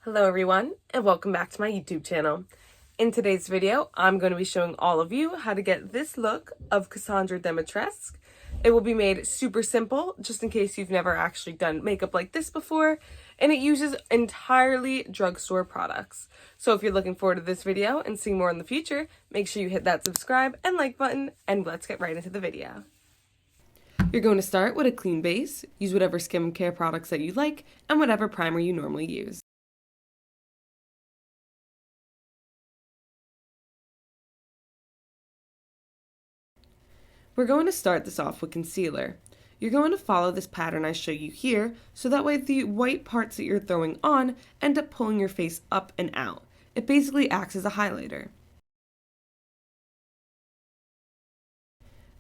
Hello everyone, and welcome back to my YouTube channel. In today's video, I'm going to be showing all of you how to get this look of Cassandra Dimitrescu. It will be made super simple, just in case you've never actually done makeup like this before, and it uses entirely drugstore products. So if you're looking forward to this video and seeing more in the future, make sure you hit that subscribe and like button, and let's get right into the video. You're going to start with a clean base, use whatever skincare products that you like, and whatever primer you normally use. We're going to start this off with concealer. You're going to follow this pattern I show you here, so that way the white parts that you're throwing on end up pulling your face up and out. It basically acts as a highlighter.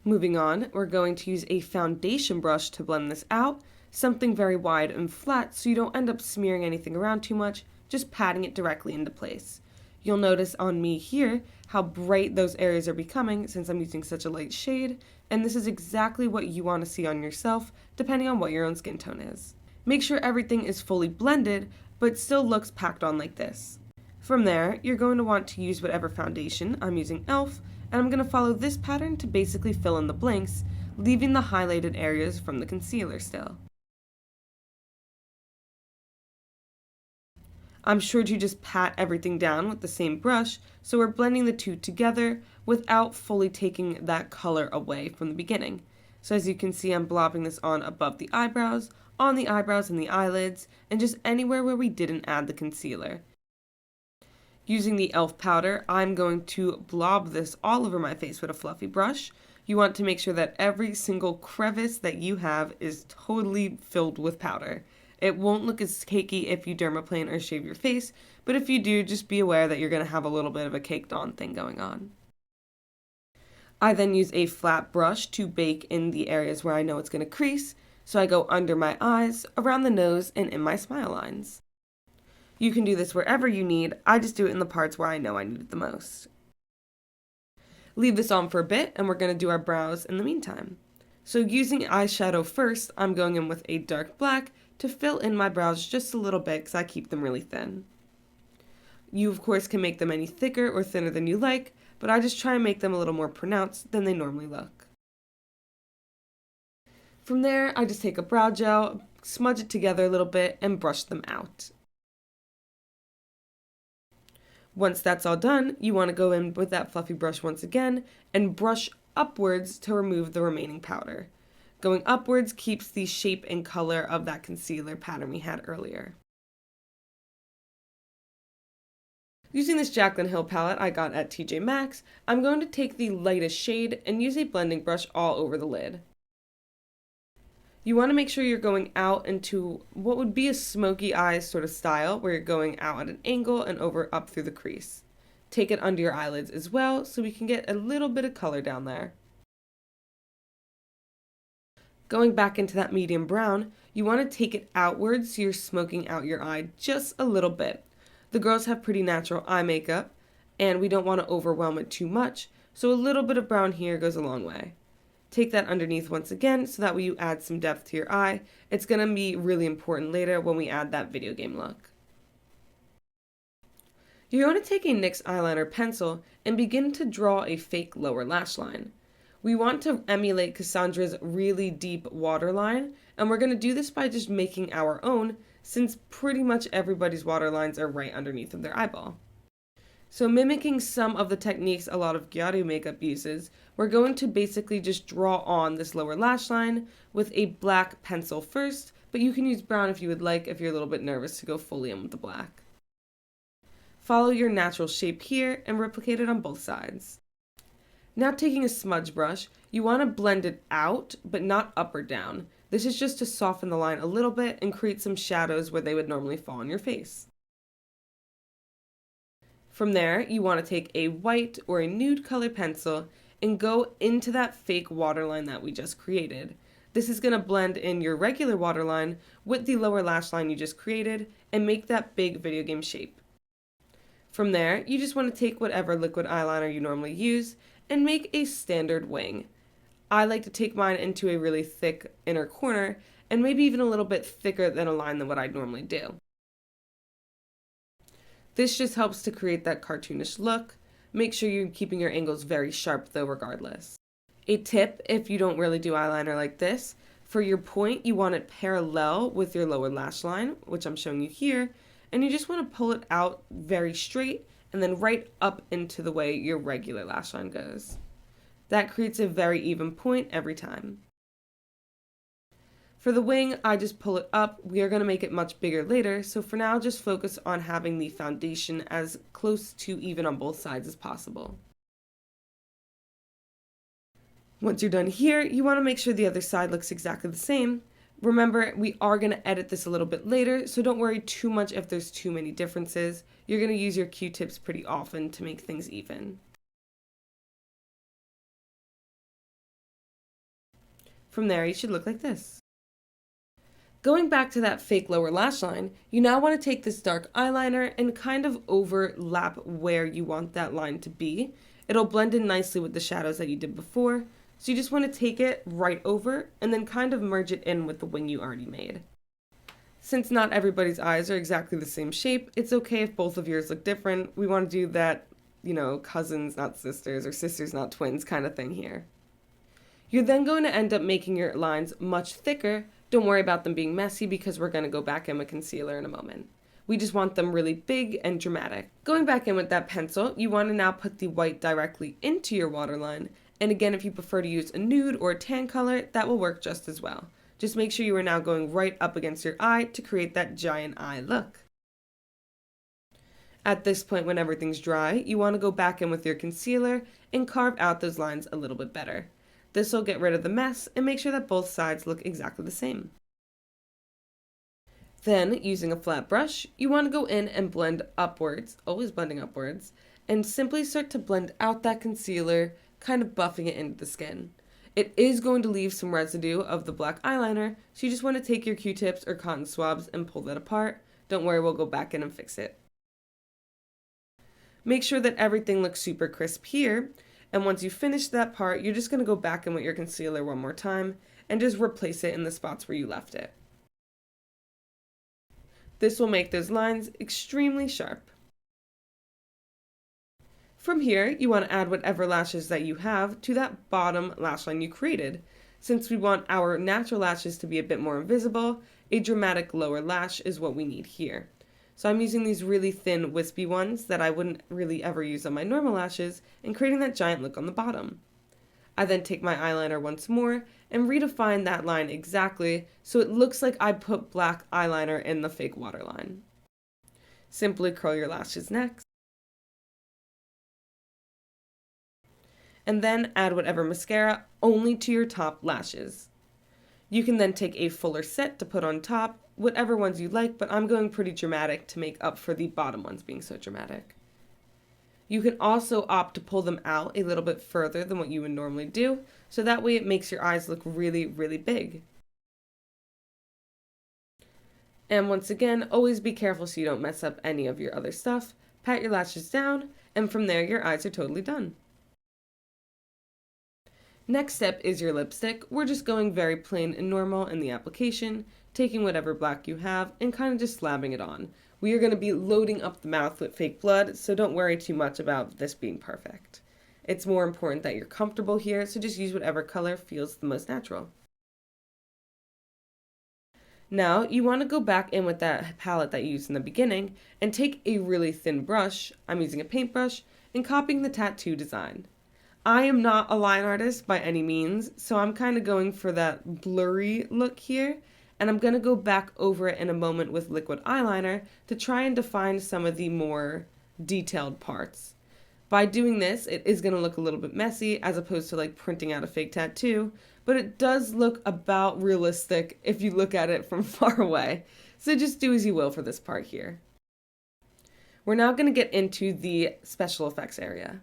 Moving on, we're going to use a foundation brush to blend this out, something very wide and flat so you don't end up smearing anything around too much, just patting it directly into place. You'll notice on me here how bright those areas are becoming since I'm using such a light shade, and this is exactly what you want to see on yourself depending on what your own skin tone is. Make sure everything is fully blended but still looks packed on like this. From there, you're going to want to use whatever foundation. I'm using e.l.f. and I'm going to follow this pattern to basically fill in the blanks, leaving the highlighted areas from the concealer still. I'm sure to just pat everything down with the same brush, so we're blending the two together without fully taking that color away from the beginning. So as you can see, I'm blobbing this on above the eyebrows, on the eyebrows and the eyelids, and just anywhere where we didn't add the concealer. Using the e.l.f. powder, I'm going to blob this all over my face with a fluffy brush. You want to make sure that every single crevice that you have is totally filled with powder. It won't look as cakey if you dermaplane or shave your face, but if you do, just be aware that you're going to have a little bit of a caked on thing going on. I then use a flat brush to bake in the areas where I know it's going to crease, so I go under my eyes, around the nose, and in my smile lines. You can do this wherever you need, I just do it in the parts where I know I need it the most. Leave this on for a bit, and we're going to do our brows in the meantime. So using eyeshadow first, I'm going in with a dark black to fill in my brows just a little bit because I keep them really thin. You of course can make them any thicker or thinner than you like, but I just try and make them a little more pronounced than they normally look. From there, I just take a brow gel, smudge it together a little bit, and brush them out. Once that's all done, you want to go in with that fluffy brush once again and brush upwards to remove the remaining powder. Going upwards keeps the shape and color of that concealer pattern we had earlier. Using this Jaclyn Hill palette I got at TJ Maxx, I'm going to take the lightest shade and use a blending brush all over the lid. You want to make sure you're going out into what would be a smoky eyes sort of style, where you're going out at an angle and over up through the crease. Take it under your eyelids as well so we can get a little bit of color down there. Going back into that medium brown, you want to take it outwards so you're smoking out your eye just a little bit. The girls have pretty natural eye makeup, and we don't want to overwhelm it too much, so a little bit of brown here goes a long way. Take that underneath once again so that way you add some depth to your eye. It's going to be really important later when we add that video game look. You're going to take a NYX eyeliner pencil and begin to draw a fake lower lash line. We want to emulate Cassandra's really deep waterline, and we're going to do this by just making our own, since pretty much everybody's waterlines are right underneath of their eyeball. So mimicking some of the techniques a lot of Gyaru makeup uses, we're going to basically just draw on this lower lash line with a black pencil first, but you can use brown if you would like if you're a little bit nervous to go fully in with the black. Follow your natural shape here and replicate it on both sides. Now taking a smudge brush, you want to blend it out, but not up or down. This is just to soften the line a little bit and create some shadows where they would normally fall on your face. From there, you want to take a white or a nude color pencil and go into that fake waterline that we just created. This is going to blend in your regular waterline with the lower lash line you just created and make that big video game shape. From there, you just want to take whatever liquid eyeliner you normally use and make a standard wing. I like to take mine into a really thick inner corner and maybe even a little bit thicker than a line than what I'd normally do. This just helps to create that cartoonish look. Make sure you're keeping your angles very sharp though regardless. A tip if you don't really do eyeliner like this, for your point you want it parallel with your lower lash line, which I'm showing you here, and you just want to pull it out very straight and then right up into the way your regular lash line goes. That creates a very even point every time. For the wing, I just pull it up. We are going to make it much bigger later, so for now just focus on having the foundation as close to even on both sides as possible. Once you're done here, you want to make sure the other side looks exactly the same. Remember, we are going to edit this a little bit later, so don't worry too much if there's too many differences. You're going to use your Q-tips pretty often to make things even. From there, you should look like this. Going back to that fake lower lash line, you now want to take this dark eyeliner and kind of overlap where you want that line to be. It'll blend in nicely with the shadows that you did before, so you just want to take it right over and then kind of merge it in with the wing you already made. Since not everybody's eyes are exactly the same shape, it's okay if both of yours look different. We want to do that, cousins not sisters or sisters not twins kind of thing here. You're then going to end up making your lines much thicker. Don't worry about them being messy because we're going to go back in with concealer in a moment. We just want them really big and dramatic. Going back in with that pencil, you want to now put the white directly into your waterline. And again, if you prefer to use a nude or a tan color, that will work just as well. Just make sure you are now going right up against your eye to create that giant eye look. At this point, when everything's dry, you want to go back in with your concealer and carve out those lines a little bit better. This will get rid of the mess and make sure that both sides look exactly the same. Then, using a flat brush, you want to go in and blend upwards, always blending upwards, and simply start to blend out that concealer, kind of buffing it into the skin. It is going to leave some residue of the black eyeliner, so you just want to take your Q-tips or cotton swabs and pull that apart. Don't worry, we'll go back in and fix it. Make sure that everything looks super crisp here, and once you finish that part, you're just going to go back in with your concealer one more time and just replace it in the spots where you left it. This will make those lines extremely sharp. From here, you want to add whatever lashes that you have to that bottom lash line you created. Since we want our natural lashes to be a bit more invisible, a dramatic lower lash is what we need here. So I'm using these really thin wispy ones that I wouldn't really ever use on my normal lashes and creating that giant look on the bottom. I then take my eyeliner once more and redefine that line exactly so it looks like I put black eyeliner in the fake waterline. Simply curl your lashes next. And then add whatever mascara only to your top lashes. You can then take a fuller set to put on top, whatever ones you like, but I'm going pretty dramatic to make up for the bottom ones being so dramatic. You can also opt to pull them out a little bit further than what you would normally do, so that way it makes your eyes look really, really big. And once again, always be careful so you don't mess up any of your other stuff. Pat your lashes down, and from there your eyes are totally done. Next step is your lipstick. We're just going very plain and normal in the application, taking whatever black you have and kind of just slapping it on. We are going to be loading up the mouth with fake blood, so don't worry too much about this being perfect. It's more important that you're comfortable here, so just use whatever color feels the most natural. Now, you want to go back in with that palette that you used in the beginning and take a really thin brush, I'm using a paintbrush, and copying the tattoo design. I am not a line artist by any means, so I'm kind of going for that blurry look here, and I'm going to go back over it in a moment with liquid eyeliner to try and define some of the more detailed parts. By doing this, it is going to look a little bit messy as opposed to like printing out a fake tattoo, but it does look about realistic if you look at it from far away, so just do as you will for this part here. We're now going to get into the special effects area.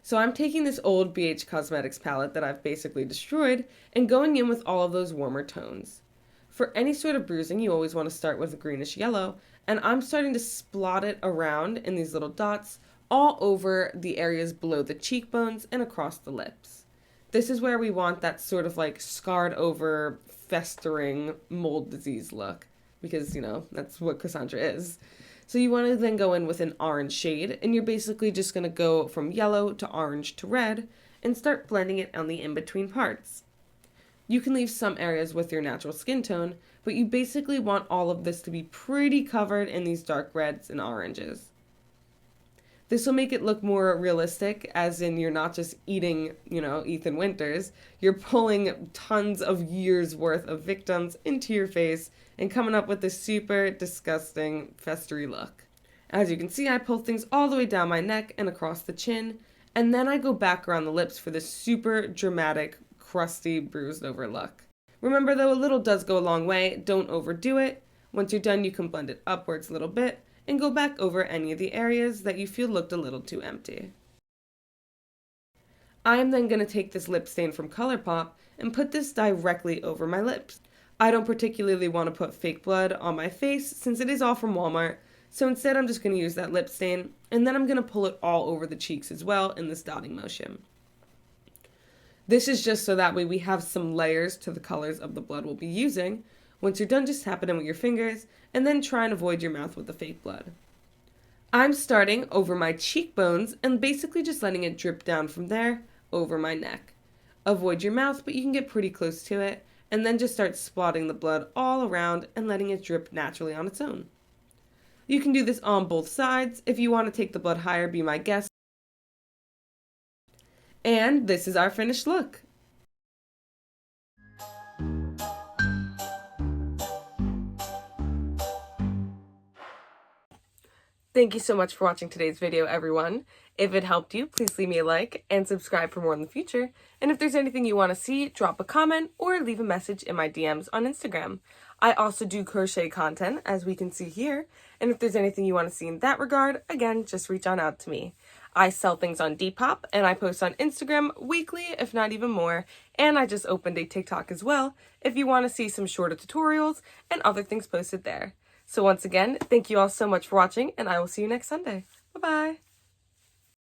So I'm taking this old BH Cosmetics palette that I've basically destroyed and going in with all of those warmer tones. For any sort of bruising, you always want to start with a greenish yellow, and I'm starting to splot it around in these little dots all over the areas below the cheekbones and across the lips. This is where we want that sort of like scarred over, festering mold disease look, because, that's what Cassandra is. So you want to then go in with an orange shade, and you're basically just going to go from yellow to orange to red and start blending it on the in-between parts. You can leave some areas with your natural skin tone, but you basically want all of this to be pretty covered in these dark reds and oranges. This will make it look more realistic, as in you're not just eating, Ethan Winters. You're pulling tons of years worth of victims into your face and coming up with this super disgusting festery look. As you can see, I pull things all the way down my neck and across the chin, and then I go back around the lips for this super dramatic, crusty, bruised over look. Remember though, a little does go a long way. Don't overdo it. Once you're done, you can blend it upwards a little bit and go back over any of the areas that you feel looked a little too empty. I am then going to take this lip stain from ColourPop and put this directly over my lips. I don't particularly want to put fake blood on my face since it is all from Walmart, so instead I'm just going to use that lip stain, and then I'm going to pull it all over the cheeks as well in this dotting motion. This is just so that way we have some layers to the colors of the blood we'll be using. Once you're done, just tap it in with your fingers, and then try and avoid your mouth with the fake blood. I'm starting over my cheekbones and basically just letting it drip down from there over my neck. Avoid your mouth, but you can get pretty close to it, and then just start spotting the blood all around and letting it drip naturally on its own. You can do this on both sides. If you want to take the blood higher, be my guest. And this is our finished look. Thank you so much for watching today's video, everyone. If it helped you, please leave me a like and subscribe for more in the future. And if there's anything you want to see, drop a comment or leave a message in my DMs on Instagram. I also do crochet content, as we can see here. And if there's anything you want to see in that regard, again, just reach on out to me. I sell things on Depop, and I post on Instagram weekly, if not even more. And I just opened a TikTok as well, if you want to see some shorter tutorials and other things posted there. So once again, thank you all so much for watching, and I will see you next Sunday. Bye-bye.